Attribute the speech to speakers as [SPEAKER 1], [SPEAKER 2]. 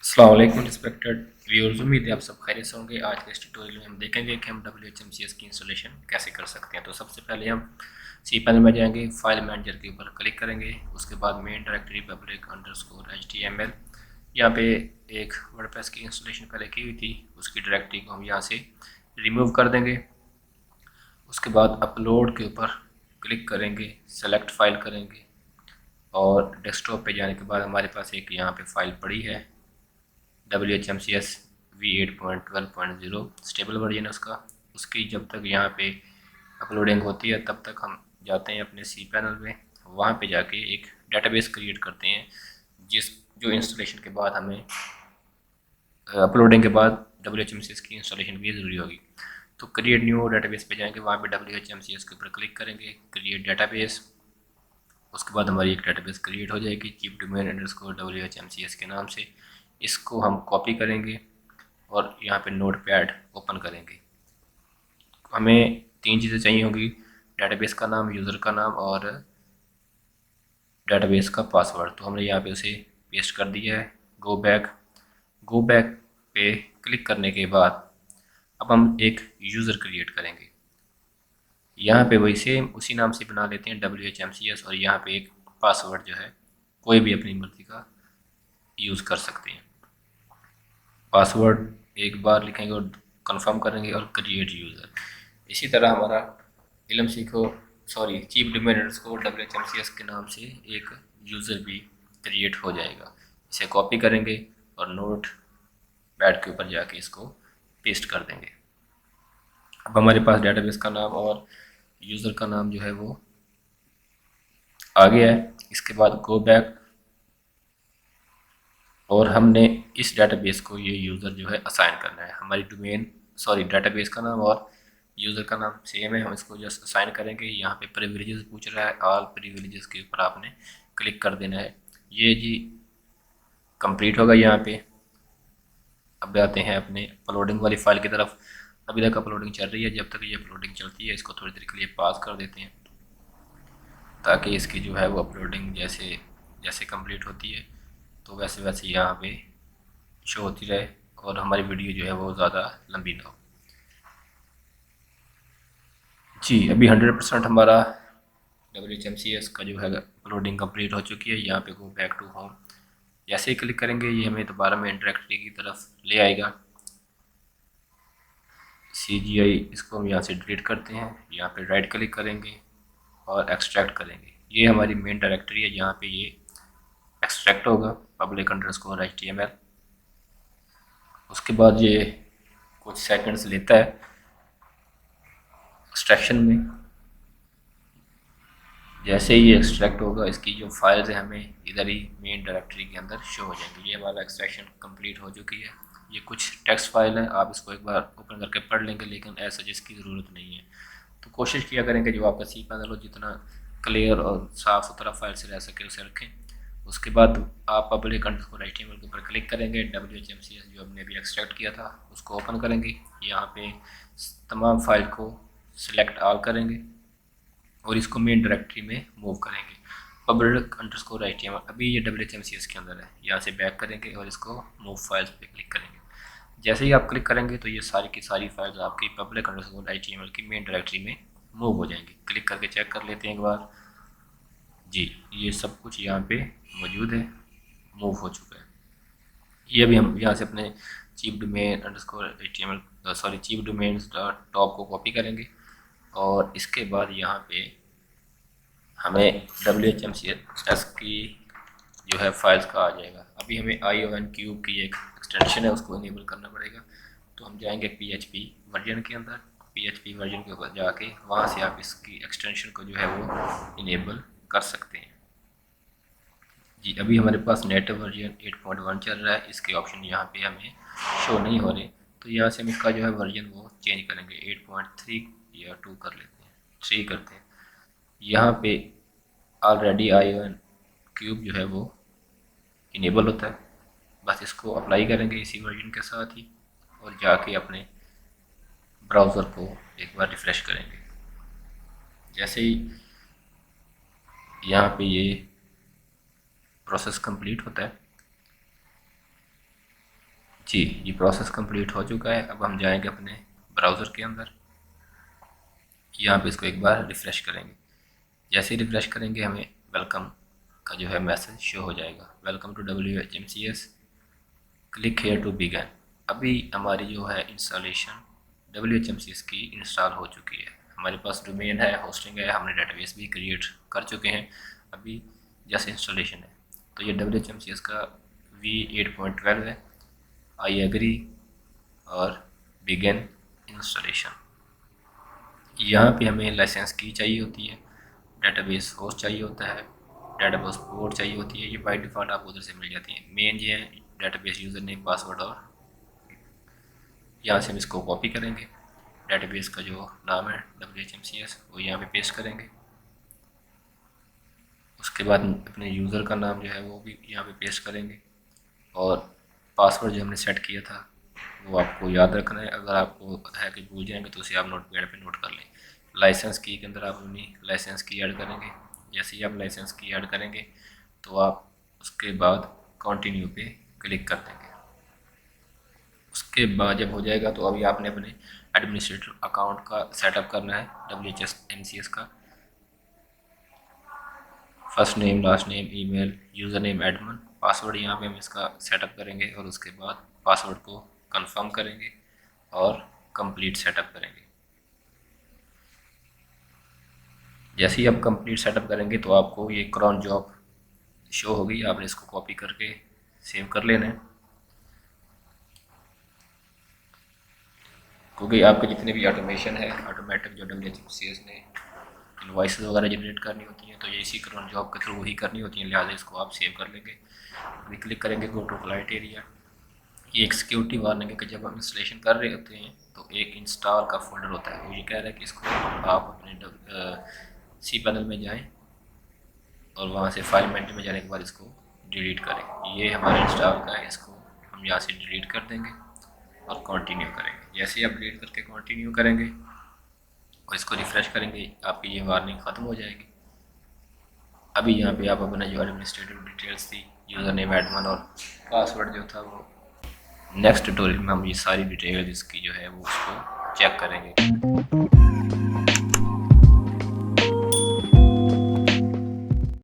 [SPEAKER 1] अस्सलाम वालेकुम respected viewers, उम्मीद है आप सब खैरियत से होंगे। आज के इस ट्यूटोरियल में हम देखेंगे कि हम WHMCS की इंस्टॉलेशन कैसे कर सकते हैं। तो सबसे पहले हम सी पैनल में जाएंगे, फाइल मैनेजर के ऊपर क्लिक करेंगे, उसके बाद मेन डायरेक्टरी public_html। यहाँ पे एक वर्डप्रेस की इंस्टॉलेशन पहले की हुई थी, उसकी डायरेक्टरी को हम यहाँ से रिमूव कर देंगे। उसके बाद अपलोड के ऊपर क्लिक करेंगे, सेलेक्ट फाइल करेंगे और डेस्कटॉप पे जाने के बाद हमारे पास एक यहाँ पे फाइल पड़ी है WHMCS v8.12.0 स्टेबल वर्जन है उसका। उसकी जब तक यहाँ पे अपलोडिंग होती है तब तक हम जाते हैं अपने सी पैनल में, वहाँ पे जाके एक डेटाबेस क्रिएट करते हैं जो इंस्टॉलेशन के बाद हमें अपलोडिंग के बाद WHMCS की इंस्टॉलेशन भी ज़रूरी होगी। तो क्रिएट न्यू डेटाबेस पे जाएंगे, वहाँ पे WHMCS के ऊपर क्लिक करेंगे, क्रिएट डेटाबेस। उसके बाद हमारी एक डेटाबेस क्रिएट हो जाएगी चीप डोमेन अंडरस्कोर WHMCS के नाम से। इसको हम कॉपी करेंगे और यहाँ पे नोटपैड ओपन करेंगे। हमें तीन चीज़ें चाहिए होंगी, डेटाबेस का नाम, यूज़र का नाम और डेटाबेस का पासवर्ड। तो हमने यहाँ पे उसे पेस्ट कर दिया है। गो बैक पे क्लिक करने के बाद अब हम एक यूज़र क्रिएट करेंगे। यहाँ पे वही सेम उसी नाम से बना लेते हैं WHMCS, और यहाँ पे एक पासवर्ड जो है कोई भी अपनी मर्ज़ी का यूज़ कर सकते हैं। पासवर्ड एक बार लिखेंगे और कंफर्म करेंगे और क्रिएट यूज़र। इसी तरह हमारा इलम सीखो चीप डोमेन अंडरस्कोर WHMCS के नाम से एक यूज़र भी क्रिएट हो जाएगा। इसे कॉपी करेंगे और नोट पैड के ऊपर जाके इसको पेस्ट कर देंगे। अब हमारे पास डेटाबेस का नाम और यूज़र का नाम जो है वो आ गया है। इसके बाद गो बैक, और हमने इस डेटाबेस को ये यूज़र जो है असाइन करना है। हमारी डेटाबेस का नाम और यूज़र का नाम सेम है, हम इसको जस्ट असाइन करेंगे। यहाँ पे प्रिविलेजेस पूछ रहा है, ऑल प्रिविलेजेस के ऊपर आपने क्लिक कर देना है। ये जी कंप्लीट होगा यहाँ पे। अब आते हैं अपने अपलोडिंग वाली फाइल की तरफ। अभी तक अपलोडिंग चल रही है, जब तक ये अपलोडिंग चलती है इसको थोड़ी देर के लिए पॉज कर देते हैं, ताकि इसकी जो है वो अपलोडिंग जैसे जैसे कंप्लीट होती है तो वैसे वैसे यहाँ पे शो होती रहे और हमारी वीडियो जो है वो ज़्यादा लंबी ना हो। जी अभी 100% हमारा WHMCS का जो है अपलोडिंग कंप्लीट हो चुकी है। यहाँ पे गो बैक टू होम जैसे ही क्लिक करेंगे ये हमें दोबारा में डायरेक्टरी की तरफ ले आएगा। CGI इसको हम यहाँ से डिलीट करते हैं, यहाँ पे राइट क्लिक करेंगे और एक्सट्रैक्ट करेंगे। ये हमारी मेन डायरेक्टरी है, यहाँ पे ये एक्सट्रैक्ट होगा public_html। उसके बाद ये कुछ सेकंड्स लेता है एक्सट्रैक्शन में। जैसे ही ये एक्सट्रैक्ट होगा इसकी जो फाइल्स हैं हमें इधर ही मेन डायरेक्टरी के अंदर शो हो जाएंगी। ये हमारा एक्सट्रैक्शन कंप्लीट हो चुकी है। ये कुछ टेक्स्ट फाइल है, आप इसको एक बार ओपन करके पढ़ लेंगे, लेकिन ऐसा जिसकी ज़रूरत नहीं है। तो कोशिश किया करें कि जो आपका सी पैनल हो जितना क्लियर और साफ़ सुथरा फाइल से रह सके उसे रखें। उसके बाद आप public_html के ऊपर क्लिक करेंगे, WHMCS जो हमने अभी एक्सट्रैक्ट किया था उसको ओपन करेंगे। यहाँ पे तमाम फाइल को सिलेक्ट ऑल करेंगे और इसको मेन डायरेक्टरी में मूव करेंगे। public_html अभी ये WHMCS के अंदर है, यहाँ से बैक करेंगे और इसको मूव फाइल्स पे क्लिक करेंगे। जैसे ही आप क्लिक करेंगे तो ये सारी की सारी फाइल्स आपकी public_html की मेन डायरेक्टरी में मूव हो जाएंगी। क्लिक करके चेक कर लेते हैं एक बार। जी ये सब कुछ यहाँ पे मौजूद है, मूव हो चुका है। ये भी हम यहाँ से अपने चीप डोमेन्स डॉट टॉप को कॉपी करेंगे और इसके बाद यहाँ पे हमें WHMCS की जो है फाइल्स का आ जाएगा। अभी हमें ION क्यूब की एक एक्सटेंशन है उसको इनेबल करना पड़ेगा। तो हम जाएंगे PHP वर्जन के अंदर, PHP वर्जन के ऊपर जाके वहाँ से आप इसकी एक्सटेंशन को जो है वो इनेबल कर सकते हैं। जी अभी हमारे पास नेटिव वर्जन 8.1 चल रहा है, इसके ऑप्शन यहाँ पे हमें शो नहीं हो रहे। तो यहाँ से हम इसका जो है वर्जन वो चेंज करेंगे, 8.3 या 2 कर लेते हैं, 3 करते हैं। यहाँ पे ऑलरेडी ION क्यूब जो है वो इनेबल होता है, बस इसको अप्लाई करेंगे इसी वर्जन के साथ ही और जाके अपने ब्राउज़र को एक बार रिफ़्रेश करेंगे। जैसे ही यहाँ पे ये प्रोसेस कंप्लीट होता है जी, ये प्रोसेस कंप्लीट हो चुका है। अब हम जाएंगे अपने ब्राउज़र के अंदर, यहाँ पे इसको एक बार रिफ़्रेश करेंगे। जैसे ही रिफ़्रेश करेंगे हमें वेलकम का जो है मैसेज शो हो जाएगा, welcome to WHMCS, click here to begin. अभी हमारी जो है इंस्टॉलेशन WHMCS की इंस्टॉल हो चुकी है। हमारे पास डोमेन है, होस्टिंग है, हमने डेटाबेस भी क्रिएट कर चुके हैं। अभी जैसे इंस्टॉलेशन है तो ये WHMCS का V8.12 है। आई एग्री और बिगिन इंस्टॉलेशन। यहाँ पे हमें लाइसेंस की चाहिए होती है, डेटाबेस होस्ट चाहिए होता है, डेटाबेस पोर्ट चाहिए होती है। ये बाय डिफ़ॉल्ट आपको उधर से मिल जाती है। मेन ये है डेटाबेस यूज़र नेम पासवर्ड, और यहाँ से हम इसको कॉपी करेंगे। डेटाबेस का जो नाम है WHMCS वो यहाँ पे पेस्ट करेंगे। उसके बाद अपने यूज़र का नाम जो है वो भी यहाँ पे पेस्ट करेंगे, और पासवर्ड जो हमने सेट किया था वो आपको याद रखना है। अगर आपको है कि भूल जाएंगे तो उसे आप नोट पैड पे नोट कर लें। लाइसेंस की के अंदर आप अपनी लाइसेंस की ऐड करेंगे। जैसे ही आप लाइसेंस की ऐड करेंगे तो आप उसके बाद कंटिन्यू पे क्लिक कर देंगे। उसके बाद जब हो जाएगा तो अभी आपने अपने एडमिनिस्ट्रेटर अकाउंट का सेटअप करना है WHMCS का। First name, last name, email, user name, admin, password यहाँ पे हम इसका सेटअप करेंगे, और उसके बाद पासवर्ड को कंफर्म करेंगे और कंप्लीट सेटअप करेंगे। जैसे ही आप कंप्लीट सेटअप करेंगे तो आपको ये क्रॉन जॉब शो होगी। आपने इसको कॉपी करके सेव कर लेना है, क्योंकि आपके जितने भी ऑटोमेशन है, ऑटोमेटिक जो WHMCS ने इनवॉइस वगैरह जनरेट करनी होती हैं तो ये इसी क्रॉन जॉब के थ्रू ही करनी होती हैं, लिहाजा इसको आप सेव कर लेंगे। अभी क्लिक करेंगे गो टू क्लाइंट एरिया। ये एक सिक्योरिटी वार्निंग है कि जब हम इंस्टॉलेशन कर रहे होते हैं तो एक इंस्टॉल का फोल्डर होता है, वो ये कह रहा है कि इसको आप अपने सी पैनल में जाएं और वहाँ से फाइल मैनेजर में जाने के बाद इसको डिलीट करें। ये हमारा इंस्टॉल का है, इसको हम यहाँ से डिलीट कर देंगे और कंटिन्यू करेंगे। जैसे ही आप डिलीट करके कंटिन्यू करेंगे और इसको रिफ़्रेश करेंगे, आपकी ये वार्निंग ख़त्म हो जाएगी। अभी यहाँ पे आप अपना जो एडमिनिस्ट्रेटिव डिटेल्स थी, यूज़र नेम, एडमिन और पासवर्ड जो था, वो नेक्स्ट ट्यूटोरियल में हम ये सारी डिटेल इसकी जो है वो उसको चेक करेंगे।